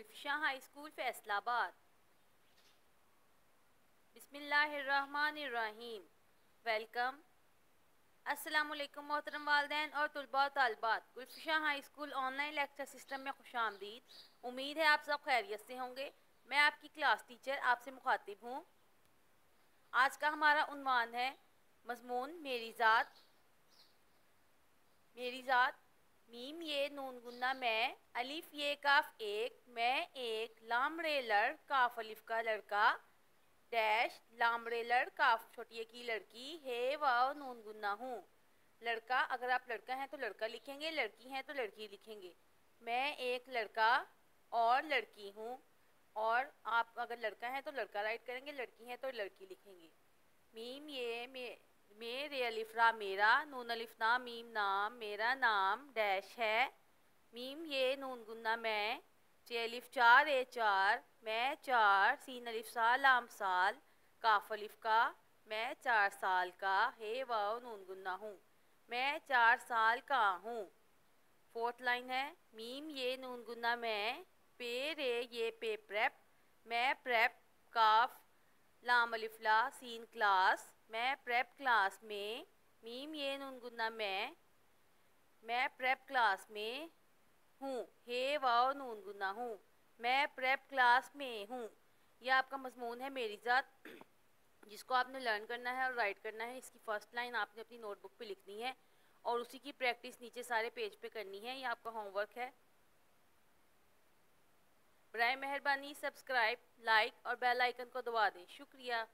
Gulfisha high school Faisalabad. बिस्मिल्लाहिर्रहमानिर्रहीम। Welcome. अस्सलामुअलैकुम मोहतरम वालिदैन और तुलबा और तालिबात। Gulfisha high school online lecture system में खुशामदीद। उम्मीद है आप सब खैरियत से होंगे। मैं आपकी क्लास टीचर आपसे मुखातिब हूँ। आज का हमारा उन्वान है मज़मून मेरी ज़ात। मेरी ज़ात। मीम ये नून गुन्ना मैं, अलिफ ये काफ एक, मैं एक, लामड़े लड़ काफ अलिफ का लड़का, डैश लामड़े लड़ काफ छोटी की लड़की, हे वाव नून गुन्ना हूँ। लड़का, अगर आप लड़का हैं तो लड़का लिखेंगे, लड़की हैं तो लड़की लिखेंगे। मैं एक लड़का और लड़की हूँ, और आप अगर लड़का हैं तो लड़का राइट करेंगे, लड़की हैं तो लड़की लिखेंगे। मीम ये मेरे अलिफ्रा मेरा, नून अलिफना मीम नाम, मेरा नाम डैश है। मीम ये नून गुन्ना मैं, चे अलिफ चार ए चार, मैं चार, सीन अलिफ साल आम साल, काफ अलिफ का मैं 4 साल का, हे वाव नून गुन्ना हूँ, मैं 4 साल का हूँ। फोर्थ लाइन है मीम ये नून गुन्ना मैं, पे रे ये पे प्रेप, मैं प्रेप काफ लाम अलिफला सीन क्लास, मैं प्रेप क्लास में। मीम ये नून गुन्ना मैं प्रेप क्लास में हूँ, हे वाव नून गुन्ना हूँ, मैं प्रेप क्लास में हूँ। यह आपका मजमून है मेरी ज़ात, जिसको आपने लर्न करना है और राइट करना है। इसकी फर्स्ट लाइन आपने अपनी नोटबुक पे लिखनी है और उसी की प्रैक्टिस नीचे सारे पेज पे करनी है। यह आपका होमवर्क है। बराए मेहरबानी सब्सक्राइब, लाइक और बेल आइकन को दबा दें। शुक्रिया।